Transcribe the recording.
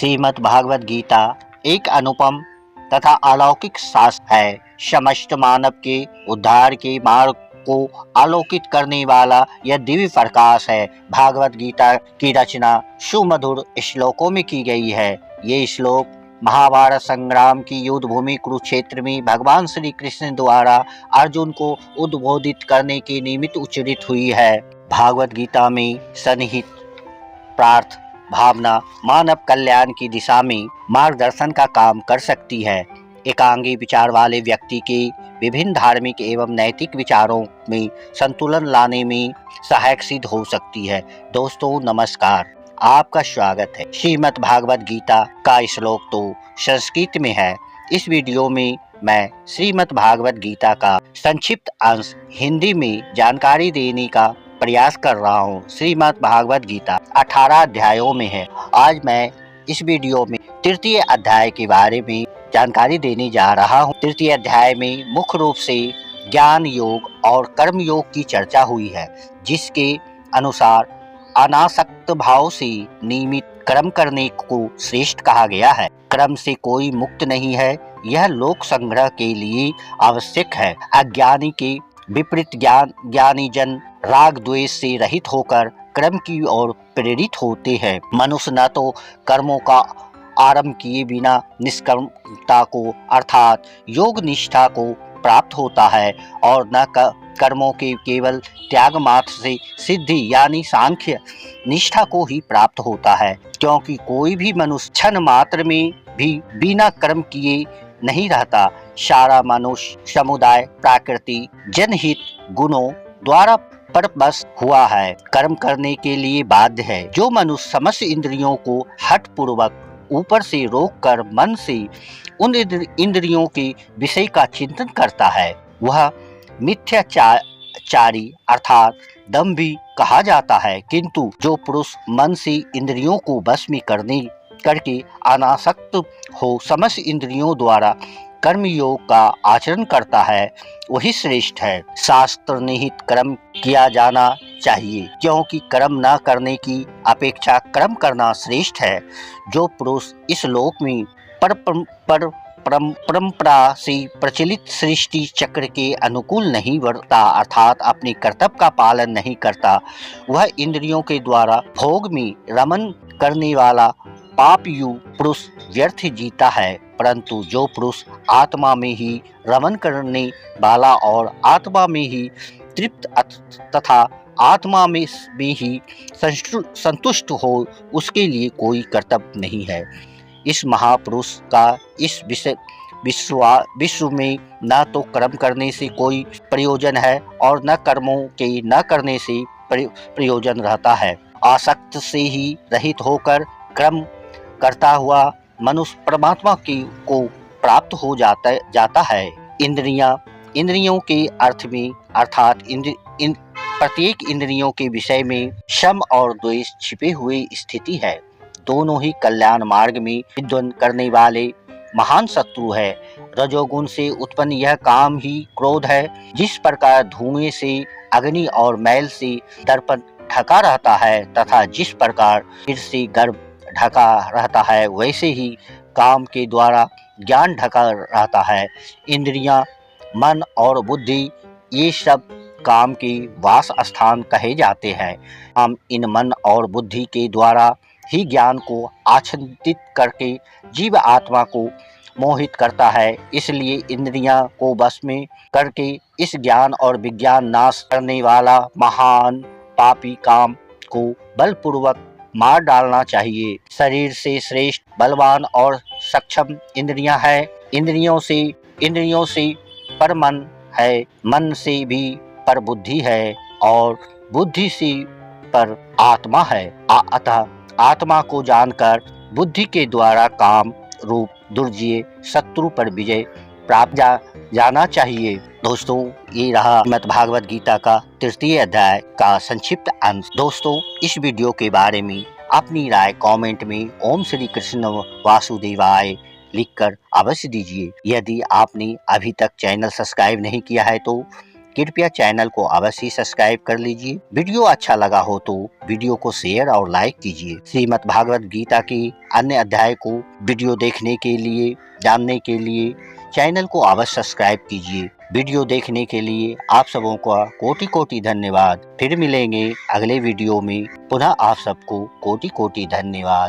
श्रीमद् भागवत गीता एक अनुपम तथा अलौकिक शास्त्र है। समस्त मानव के उद्धार के मार्ग को आलोकित करने वाला यह दिव्य प्रकाश है। भागवत गीता की रचना सुमधुर श्लोकों में की गई है। ये श्लोक महाभारत संग्राम की युद्ध भूमि कुरुक्षेत्र में भगवान श्री कृष्ण द्वारा अर्जुन को उद्बोधित करने के निमित्त उच्चारित हुई है। भागवत गीता में सन्निहित प्रार्थ भावना मानव कल्याण की दिशा में मार्गदर्शन का काम कर सकती है। एकांगी विचार वाले व्यक्ति के विभिन्न धार्मिक एवं नैतिक विचारों में संतुलन लाने में सहायक सिद्ध हो सकती है। दोस्तों नमस्कार, आपका स्वागत है। श्रीमद् भागवत गीता का श्लोक तो संस्कृत में है। इस वीडियो में मैं श्रीमद् भागवत गीता का संक्षिप्त अंश हिंदी में जानकारी देने का प्रयास कर रहा हूँ। श्रीमद् भागवत गीता 18 अध्यायों में है। आज मैं इस वीडियो में तृतीय अध्याय के बारे में जानकारी देने जा रहा हूँ। तृतीय अध्याय में मुख्य रूप से ज्ञान योग और कर्म योग की चर्चा हुई है, जिसके अनुसार अनासक्त भाव से नियमित कर्म करने को श्रेष्ठ कहा गया है। कर्म से कोई मुक्त नहीं है, यह लोक संग्रह के लिए आवश्यक है। अज्ञानी के विपरीत ज्ञानी जन राग द्वेष से रहित होकर कर्म की ओर प्रेरित होते हैं। मनुष्य न तो कर्मों का आरंभ किए बिना निष्कर्मता को अर्थात योग निष्ठा को प्राप्त होता है और न कर्मों के केवल त्याग मात्र से सिद्धि यानी सांख्य निष्ठा को ही प्राप्त होता है, क्योंकि कोई भी मनुष्य क्षण मात्र में भी बिना कर्म किए नहीं रहता। सारा मनुष्य समुदाय प्रकृति जनहित गुणों द्वारा परवश हुआ है, कर्म करने के लिए बाध्य है। जो मनुष्य समस्त इंद्रियों को हठ पूर्वक ऊपर से रोककर मन से उन इंद्रियों के विषय का चिंतन करता है, वह मिथ्याचारी अर्थात दंभी कहा जाता है। किंतु जो पुरुष मन से इंद्रियों को वश में करके अनासक्त हो समस्त इंद्रियों द्वारा कर्म योग का आचरण करता है, वही श्रेष्ठ है। शास्त्र निहित कर्म किया जाना चाहिए, क्योंकि कर्म न करने की अपेक्षा कर्म करना श्रेष्ठ है। जो पुरुष इस लोक में परंपरा से प्रचलित सृष्टि चक्र के अनुकूल नहीं वर्ता अर्थात अपने कर्तव्य का पालन नहीं करता, वह इंद्रियों के द्वारा भोग में रमन करने वाला पापयु पुरुष व्यर्थ जीता है। परंतु जो पुरुष आत्मा में ही रमन करने वाला और आत्मा में ही तृप्त तथा आत्मा में ही संतुष्ट हो, उसके लिए कोई कर्तव्य नहीं है। इस महापुरुष का इस विश्व में न तो कर्म करने से कोई प्रयोजन है और न कर्मों के न करने से प्रयोजन रहता है। आसक्त से ही रहित होकर कर्म करता हुआ मनुष्य परमात्मा को प्राप्त हो जाता है। इंद्रियों के अर्थ में अर्थात प्रत्येक इंद्रियों के विषय में शम और द्वेष छिपे हुए स्थिति है। दोनों ही कल्याण मार्ग में विद्वंद करने वाले महान शत्रु है। रजोगुण से उत्पन्न यह काम ही क्रोध है। जिस प्रकार धुएं से अग्नि और मैल से दर्पण ढका रहता है तथा जिस प्रकार फिर से गर्भ ढका रहता है, वैसे ही काम के द्वारा ज्ञान ढका रहता है। इंद्रियां, मन और बुद्धि ये सब काम के वास स्थान कहे जाते हैं। हम इन मन और बुद्धि के द्वारा ही ज्ञान को आच्छादित करके जीव आत्मा को मोहित करता है। इसलिए इंद्रियां को वश में करके इस ज्ञान और विज्ञान नाश करने वाला महान पापी काम को बलपूर्वक मार डालना चाहिए। शरीर से श्रेष्ठ बलवान और सक्षम इंद्रियां है। इंद्रियों से पर मन है, मन से भी पर बुद्धि है और बुद्धि से पर आत्मा है। अतः आत्मा को जानकर बुद्धि के द्वारा काम रूप दुर्जय शत्रु पर विजय प्राप्त जाना चाहिए। दोस्तों, ये रहा श्रीमद् भागवत गीता का तृतीय अध्याय का संक्षिप्त अंश। दोस्तों, इस वीडियो के बारे में अपनी राय कमेंट में ओम श्री कृष्ण वासुदेवाय लिखकर अवश्य दीजिए। यदि आपने अभी तक चैनल सब्सक्राइब नहीं किया है तो कृपया चैनल को अवश्य सब्सक्राइब कर लीजिए। वीडियो अच्छा लगा हो तो वीडियो को शेयर और लाइक कीजिए। श्रीमद् भागवत गीता की अन्य अध्याय को वीडियो देखने के लिए, जानने के लिए चैनल को अवश्य सब्सक्राइब कीजिए। वीडियो देखने के लिए आप सबों का कोटि कोटि धन्यवाद। फिर मिलेंगे अगले वीडियो में। पुनः आप सबको कोटि कोटि धन्यवाद।